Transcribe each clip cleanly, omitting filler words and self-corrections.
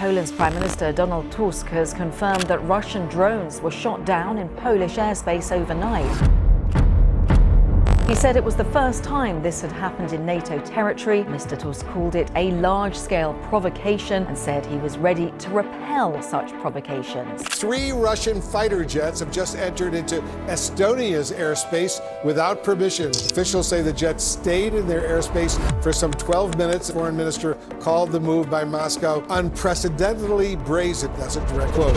Poland's Prime Minister Donald Tusk has confirmed that Russian drones were shot down in Polish airspace overnight. He said it was the first time this had happened in NATO territory. Mr. Tusk called it a large-scale provocation and said he was ready to repel such provocations. 3 Russian fighter jets have just entered into Estonia's airspace without permission. Officials say the jets stayed in their airspace for some 12 minutes. The foreign minister called the move by Moscow unprecedentedly brazen. That's a direct quote.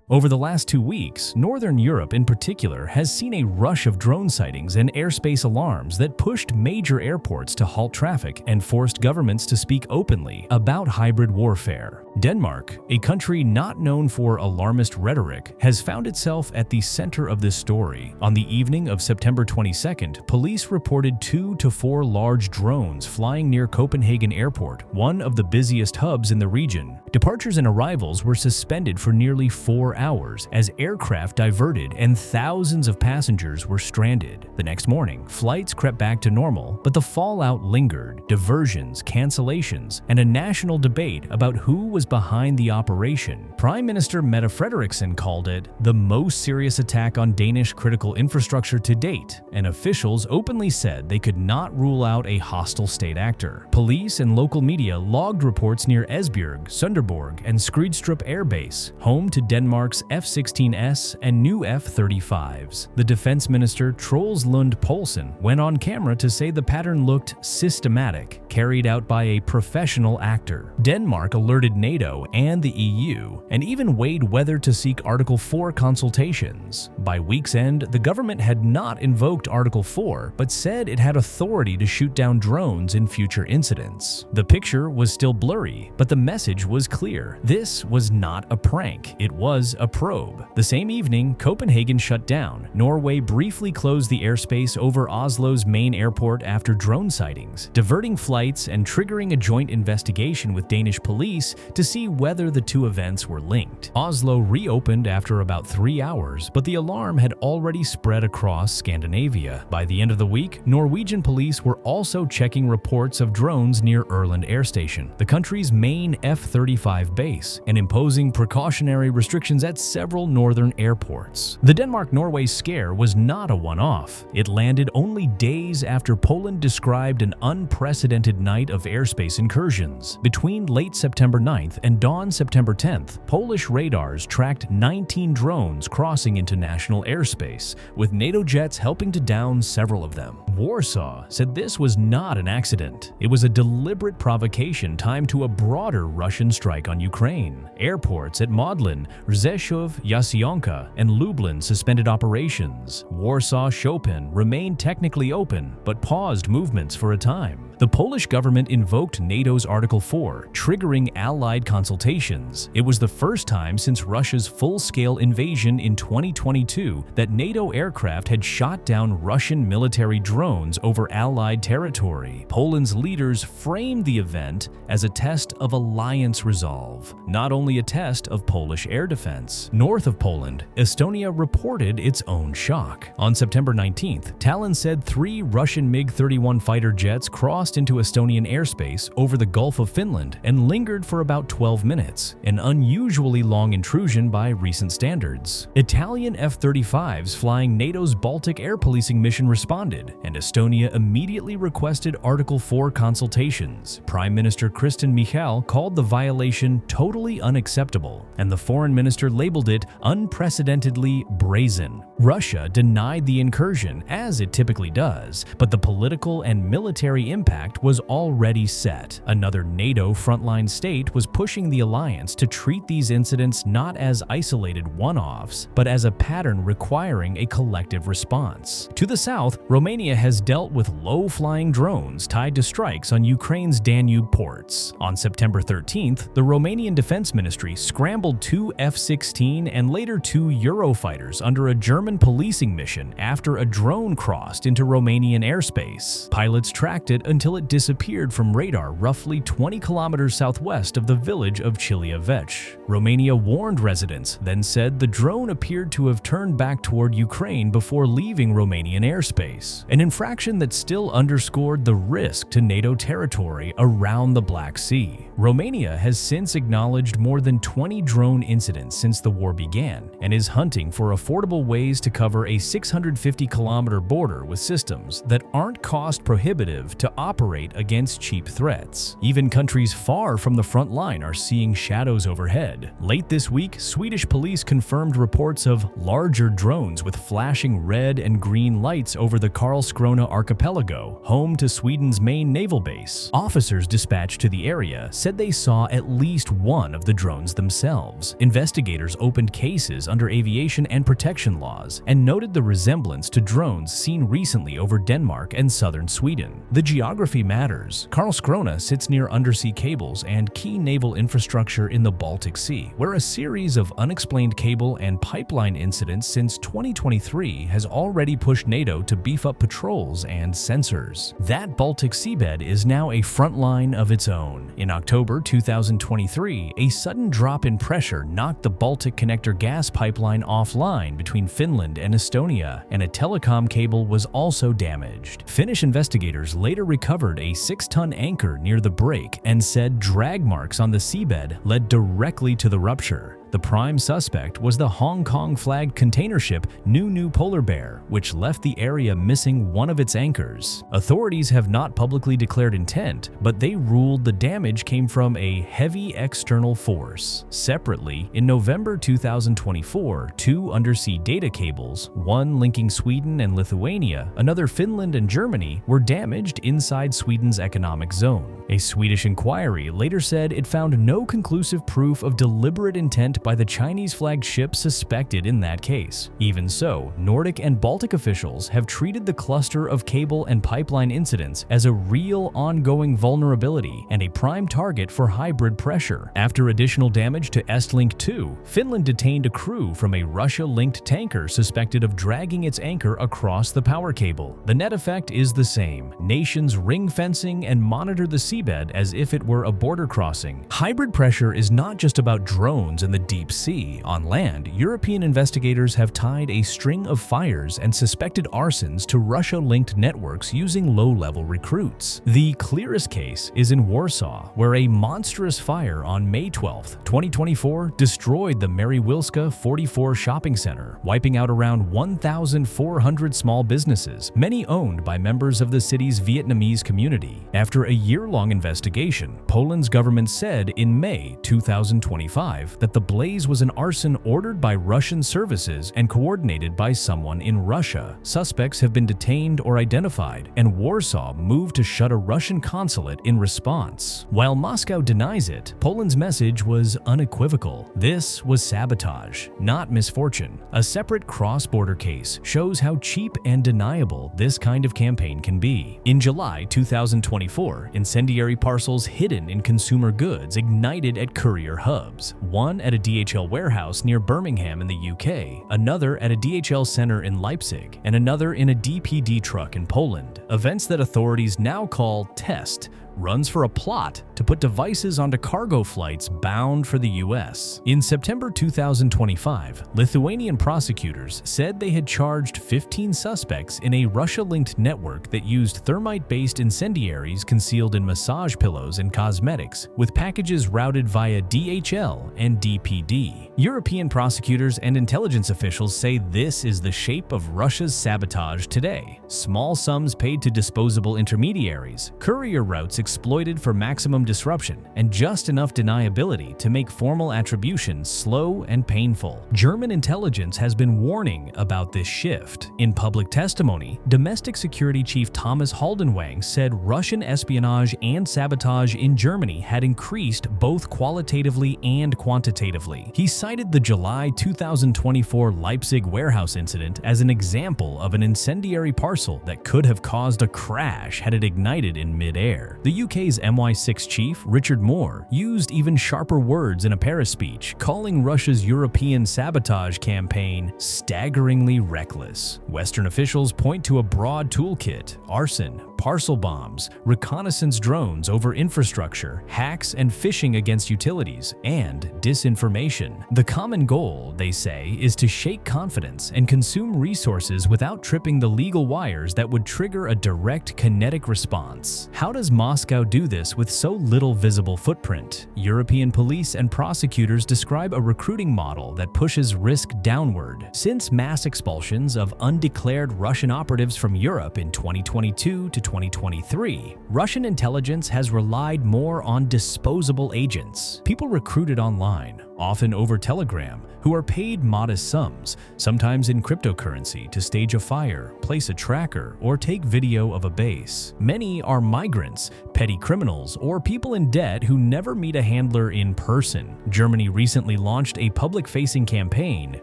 Over the last 2 weeks, Northern Europe in particular has seen a rush of drone sightings and airspace alarms that pushed major airports to halt traffic and forced governments to speak openly about hybrid warfare. Denmark, a country not known for alarmist rhetoric, has found itself at the center of this story. On the evening of September 22nd, police reported 2 to 4 large drones flying near Copenhagen Airport, one of the busiest hubs in the region. Departures and arrivals were suspended for nearly 4 hours as aircraft diverted and thousands of passengers were stranded. The next morning, flights crept back to normal, but the fallout lingered: diversions, cancellations, and a national debate about who was behind the operation. Prime Minister Mette Frederiksen called it the most serious attack on Danish critical infrastructure to date, and officials openly said they could not rule out a hostile state actor. Police and local media logged reports near Esbjerg, Sønderborg, and Skrydstrup Air Base, home to Denmark's F-16S and new F-35s. The defense minister Troels Lund Poulsen went on camera to say the pattern looked systematic, carried out by a professional actor. Denmark alerted NATO and the EU, and even weighed whether to seek Article 4 consultations. By week's end, the government had not invoked Article 4, but said it had authority to shoot down drones in future incidents. The picture was still blurry, but the message was clear. This was not a prank, it was a probe. The same evening, Copenhagen shut down. Norway briefly closed the airspace over Oslo's main airport after drone sightings, diverting flights and triggering a joint investigation with Danish police to see whether the 2 events were linked. Oslo reopened after about 3 hours, but the alarm had already spread across Scandinavia. By the end of the week, Norwegian police were also checking reports of drones near Ørland Air Station, the country's main F-35 base, and imposing precautionary restrictions at several northern airports. The Denmark-Norway scare was not a one-off. It landed only days after Poland described an unprecedented night of airspace incursions. Between late September 9th and dawn September 10th, Polish radars tracked 19 drones crossing into national airspace, with NATO jets helping to down several of them. Warsaw said this was not an accident. It was a deliberate provocation timed to a broader Russian strike on Ukraine. Airports at Modlin, Rzeszów, Jasionka, and Lublin suspended operations. Warsaw Chopin remained technically open, but paused movements for a time. The Polish government invoked NATO's Article 4, triggering allied consultations. It was the first time since Russia's full-scale invasion in 2022 that NATO aircraft had shot down Russian military drones over allied territory. Poland's leaders framed the event as a test of alliance resolve, not only a test of Polish air defense. North of Poland, Estonia reported its own shock. On September 19th, Tallinn said 3 Russian MiG-31 fighter jets crossed into Estonian airspace over the Gulf of Finland and lingered for about 12 minutes, an unusually long intrusion by recent standards. Italian F-35s flying NATO's Baltic air policing mission responded, and Estonia immediately requested Article 4 consultations. Prime Minister Kristen Michal called the violation totally unacceptable, and the foreign minister labeled it unprecedentedly brazen. Russia denied the incursion, as it typically does, but the political and military impact was already set. Another NATO frontline state was pushing the alliance to treat these incidents not as isolated one-offs, but as a pattern requiring a collective response. To the south, Romania has dealt with low-flying drones tied to strikes on Ukraine's Danube ports. On September 13th, the Romanian Defense Ministry scrambled 2 F-16 and later 2 Eurofighters under a German policing mission after a drone crossed into Romanian airspace. Pilots tracked it until until it disappeared from radar roughly 20 kilometers southwest of the village of Chiliavec. Romania warned residents, then said the drone appeared to have turned back toward Ukraine before leaving Romanian airspace, an infraction that still underscored the risk to NATO territory around the Black Sea. Romania has since acknowledged more than 20 drone incidents since the war began and is hunting for affordable ways to cover a 650-kilometer border with systems that aren't cost-prohibitive to operate against cheap threats. Even countries far from the front line are seeing shadows overhead. Late this week, Swedish police confirmed reports of larger drones with flashing red and green lights over the Karlskrona archipelago, home to Sweden's main naval base. Officers dispatched to the area said they saw at least one of the drones themselves. Investigators opened cases under aviation and protection laws and noted the resemblance to drones seen recently over Denmark and southern Sweden. The geography matters. Karlskrona sits near undersea cables and key naval infrastructure in the Baltic Sea, where a series of unexplained cable and pipeline incidents since 2023 has already pushed NATO to beef up patrols and sensors. That Baltic seabed is now a front line of its own. In October 2023, a sudden drop in pressure knocked the Baltic Connector gas pipeline offline between Finland and Estonia, and a telecom cable was also damaged. Finnish investigators later recovered a 6-ton anchor near the break and said drag marks on the seabed led directly to the rupture. The prime suspect was the Hong Kong-flagged container ship Nu Polar Bear, which left the area missing one of its anchors. Authorities have not publicly declared intent, but they ruled the damage came from a heavy external force. Separately, in November 2024, 2 undersea data cables, one linking Sweden and Lithuania, another Finland and Germany, were damaged inside Sweden's economic zone. A Swedish inquiry later said it found no conclusive proof of deliberate intent by the Chinese-flagged ship suspected in that case. Even so, Nordic and Baltic officials have treated the cluster of cable and pipeline incidents as a real ongoing vulnerability and a prime target for hybrid pressure. After additional damage to Estlink 2, Finland detained a crew from a Russia-linked tanker suspected of dragging its anchor across the power cable. The net effect is the same. Nations ring fencing and monitor the seabed as if it were a border crossing. Hybrid pressure is not just about drones in the deep sea. On land, European investigators have tied a string of fires and suspected arsons to Russia-linked networks using low-level recruits. The clearest case is in Warsaw, where a monstrous fire on May 12, 2024 destroyed the Mary Wilska 44 shopping center, wiping out around 1,400 small businesses, many owned by members of the city's Vietnamese community. After a year-long investigation, Poland's government said in May 2025 that the blaze was an arson ordered by Russian services and coordinated by someone in Russia. Suspects have been detained or identified, and Warsaw moved to shut a Russian consulate in response. While Moscow denies it, Poland's message was unequivocal. This was sabotage, not misfortune. A separate cross-border case shows how cheap and deniable this kind of campaign can be. In July 2024, incendiary parcels hidden in consumer goods ignited at courier hubs, one at a DHL warehouse near Birmingham in the UK, another at a DHL center in Leipzig, and another in a DPD truck in Poland. Events that authorities now call test runs for a plot to put devices onto cargo flights bound for the US. In September 2025, Lithuanian prosecutors said they had charged 15 suspects in a Russia-linked network that used thermite-based incendiaries concealed in massage pillows and cosmetics, with packages routed via DHL and DPD. European prosecutors and intelligence officials say this is the shape of Russia's sabotage today. Small sums paid to disposable intermediaries, courier routes exploited for maximum disruption, and just enough deniability to make formal attribution slow and painful. German intelligence has been warning about this shift. In public testimony, Domestic Security Chief Thomas Haldenwang said Russian espionage and sabotage in Germany had increased both qualitatively and quantitatively. He cited the July 2024 Leipzig warehouse incident as an example of an incendiary parcel that could have caused a crash had it ignited in mid-air. The UK's MI6 chief, Richard Moore, used even sharper words in a Paris speech, calling Russia's European sabotage campaign staggeringly reckless. Western officials point to a broad toolkit: arson, parcel bombs, reconnaissance drones over infrastructure, hacks and phishing against utilities, and disinformation. The common goal, they say, is to shake confidence and consume resources without tripping the legal wires that would trigger a direct kinetic response. How does Moscow do this with so little visible footprint? European police and prosecutors describe a recruiting model that pushes risk downward. Since mass expulsions of undeclared Russian operatives from Europe in 2022 to 2023, Russian intelligence has relied more on disposable agents, people recruited online, often over Telegram, who are paid modest sums, sometimes in cryptocurrency, to stage a fire, place a tracker, or take video of a base. Many are migrants, petty criminals, or people in debt who never meet a handler in person. Germany recently launched a public-facing campaign,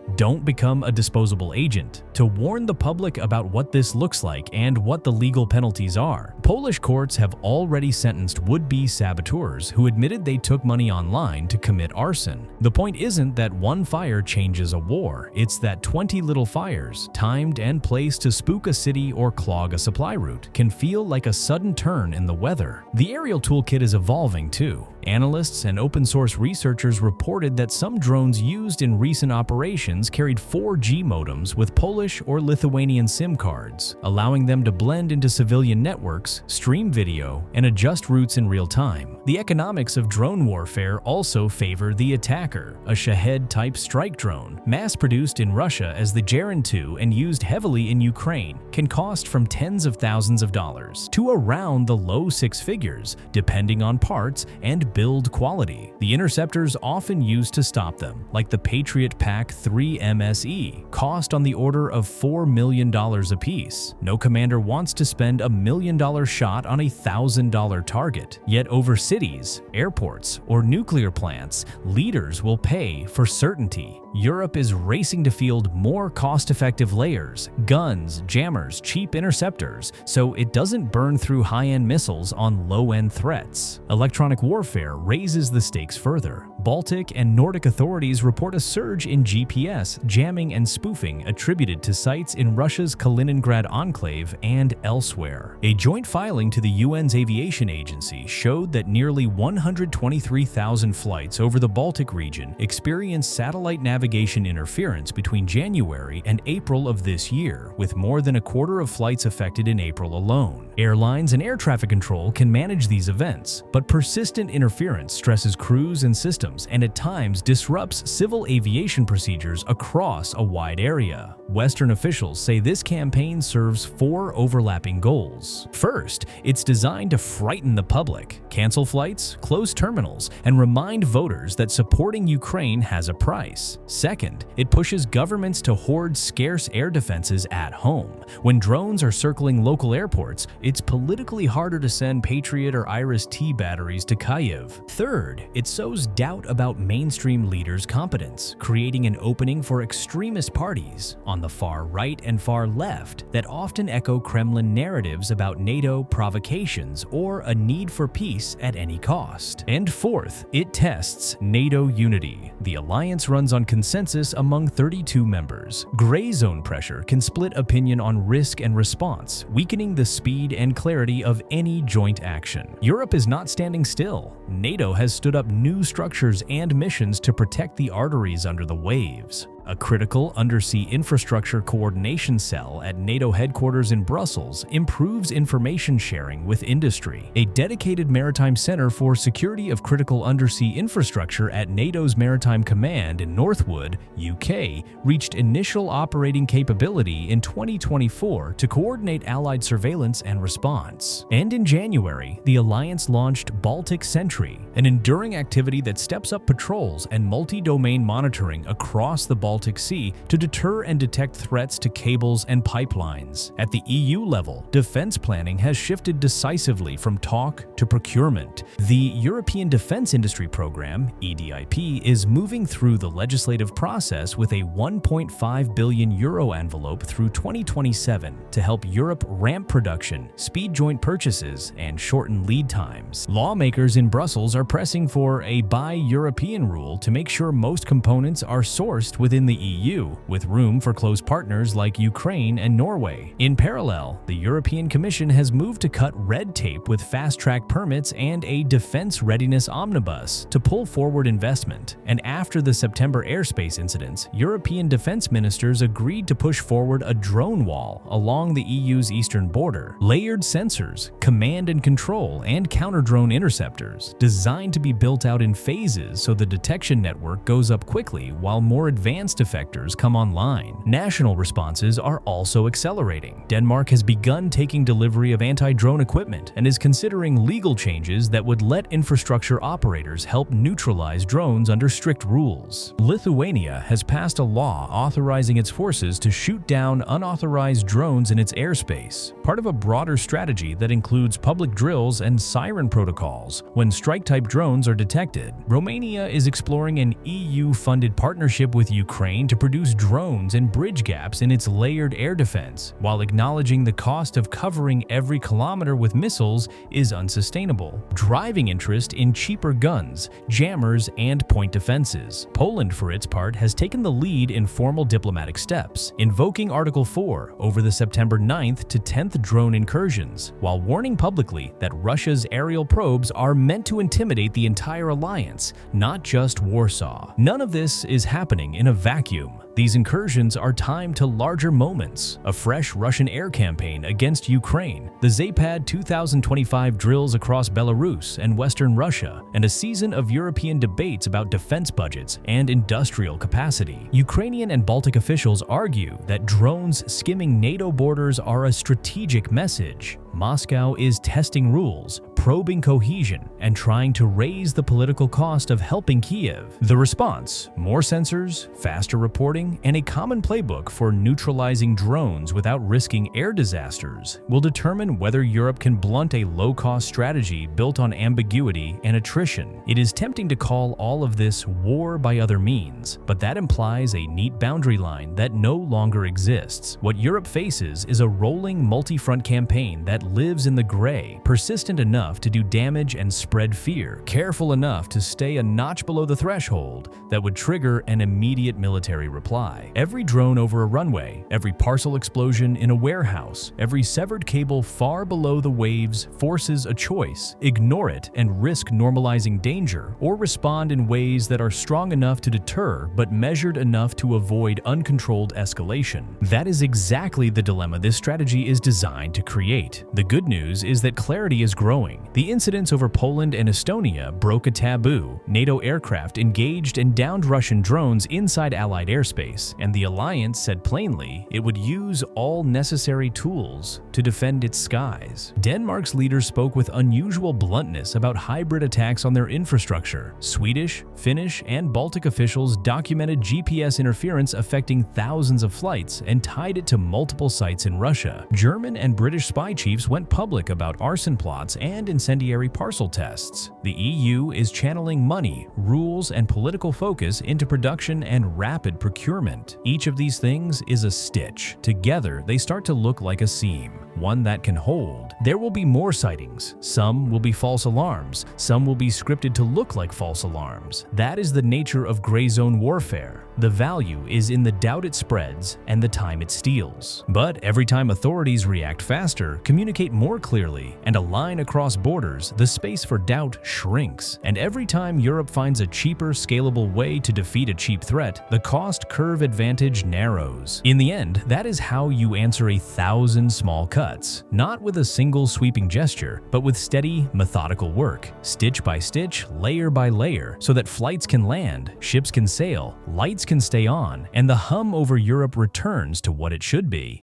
"Don't Become a Disposable Agent," to warn the public about what this looks like and what the legal penalties are. Polish courts have already sentenced would-be saboteurs who admitted they took money online to commit arson. The point isn't that one fire changes a war, it's that 20 little fires, timed and placed to spook a city or clog a supply route, can feel like a sudden turn in the weather. The aerial toolkit is evolving too. Analysts and open-source researchers reported that some drones used in recent operations carried 4G modems with Polish or Lithuanian SIM cards, allowing them to blend into civilian networks, stream video, and adjust routes in real time. The economics of drone warfare also favor the attacker. A Shahed-type strike drone, mass-produced in Russia as the Geran 2 and used heavily in Ukraine, can cost from tens of thousands of dollars to around the low six figures, depending on parts and build quality. The interceptors often used to stop them, like the Patriot PAC-3 MSE, cost on the order of $4 million apiece. No commander wants to spend $1 million shot on a $1,000 target. Yet over cities, airports, or nuclear plants, leaders will pay for certainty. Europe is racing to field more cost-effective layers, guns, jammers, cheap interceptors, so it doesn't burn through high-end missiles on low-end threats. Electronic warfare raises the stakes further. Baltic and Nordic authorities report a surge in GPS, jamming, and spoofing attributed to sites in Russia's Kaliningrad enclave and elsewhere. A joint filing to the UN's aviation agency showed that nearly 123,000 flights over the Baltic region experienced satellite navigation interference between January and April of this year, with more than a quarter of flights affected in April alone. Airlines and air traffic control can manage these events, but persistent interference stresses crews and systems and at times disrupts civil aviation procedures across a wide area. Western officials say this campaign serves 4 overlapping goals. First, it's designed to frighten the public, cancel flights, close terminals, and remind voters that supporting Ukraine has a price. Second, it pushes governments to hoard scarce air defenses at home. When drones are circling local airports, it's politically harder to send Patriot or Iris-T batteries to Kyiv. Third, it sows doubt about mainstream leaders' competence, creating an opening for extremist parties on the far right and far left that often echo Kremlin narratives about NATO provocations or a need for peace at any cost. And fourth, it tests NATO unity. The alliance runs on consensus among 32 members. Gray zone pressure can split opinion on risk and response, weakening the speed and clarity of any joint action. Europe is not standing still. NATO has stood up new structures and missions to protect the arteries under the waves. A critical undersea infrastructure coordination cell at NATO headquarters in Brussels improves information sharing with industry. A dedicated maritime center for security of critical undersea infrastructure at NATO's Maritime Command in Northwood, UK, reached initial operating capability in 2024 to coordinate Allied surveillance and response. And in January, the alliance launched Baltic Sentry, an enduring activity that steps up patrols and multi-domain monitoring across the Baltic Sea to deter and detect threats to cables and pipelines. At the EU level, defense planning has shifted decisively from talk to procurement. The European Defense Industry Program, EDIP, is moving through the legislative process with a €1.5 billion envelope through 2027 to help Europe ramp production, speed joint purchases, and shorten lead times. Lawmakers in Brussels are pressing for a Buy European rule to make sure most components are sourced within within the EU, with room for close partners like Ukraine and Norway. In parallel, the European Commission has moved to cut red tape with fast-track permits and a defense readiness omnibus to pull forward investment. And after the September airspace incidents, European defense ministers agreed to push forward a drone wall along the EU's eastern border. Layered sensors, command and control, and counter-drone interceptors, designed to be built out in phases so the detection network goes up quickly while more advanced effectors come online. National responses are also accelerating. Denmark has begun taking delivery of anti-drone equipment and is considering legal changes that would let infrastructure operators help neutralize drones under strict rules. Lithuania has passed a law authorizing its forces to shoot down unauthorized drones in its airspace, part of a broader strategy that includes public drills and siren protocols when strike-type drones are detected. Romania is exploring an EU-funded partnership with Ukraine to produce drones and bridge gaps in its layered air defense, while acknowledging the cost of covering every kilometer with missiles is unsustainable, driving interest in cheaper guns, jammers, and point defenses. Poland, for its part, has taken the lead in formal diplomatic steps, invoking Article 4 over the September 9th to 10th drone incursions, while warning publicly that Russia's aerial probes are meant to intimidate the entire alliance, not just Warsaw. None of this is happening in a vacuum. These incursions are timed to larger moments: a fresh Russian air campaign against Ukraine, the Zapad 2025 drills across Belarus and Western Russia, and a season of European debates about defense budgets and industrial capacity. Ukrainian and Baltic officials argue that drones skimming NATO borders are a strategic message. Moscow is testing rules, probing cohesion, and trying to raise the political cost of helping Kiev. The response: more sensors, faster reporting, and a common playbook for neutralizing drones without risking air disasters will determine whether Europe can blunt a low-cost strategy built on ambiguity and attrition. It is tempting to call all of this war by other means, but that implies a neat boundary line that no longer exists. What Europe faces is a rolling multi-front campaign that lives in the gray, persistent enough to do damage and spread fear, careful enough to stay a notch below the threshold that would trigger an immediate military reply. Every drone over a runway, every parcel explosion in a warehouse, every severed cable far below the waves forces a choice: ignore it and risk normalizing danger, or respond in ways that are strong enough to deter but measured enough to avoid uncontrolled escalation. That is exactly the dilemma this strategy is designed to create. The good news is that clarity is growing. The incidents over Poland and Estonia broke a taboo. NATO aircraft engaged and downed Russian drones inside Allied airspace, and the alliance said plainly it would use all necessary tools to defend its skies. Denmark's leaders spoke with unusual bluntness about hybrid attacks on their infrastructure. Swedish, Finnish, and Baltic officials documented GPS interference affecting thousands of flights and tied it to multiple sites in Russia. German and British spy chiefs went public about arson plots and incendiary parcel tests. The EU is channeling money, rules, and political focus into production and rapid procurement. Each of these things is a stitch. Together, they start to look like a seam, one that can hold. There will be more sightings. Some will be false alarms. Some will be scripted to look like false alarms. That is the nature of gray zone warfare. The value is in the doubt it spreads and the time it steals. But every time authorities react faster, communicate more clearly, and align across borders, the space for doubt shrinks. And every time Europe finds a cheaper, scalable way to defeat a cheap threat, the cost curve advantage narrows. In the end, that is how you answer 1,000 small cuts, not with a single sweeping gesture, but with steady, methodical work, stitch by stitch, layer by layer, so that flights can land, ships can sail, lights can stay on, and the hum over Europe returns to what it should be.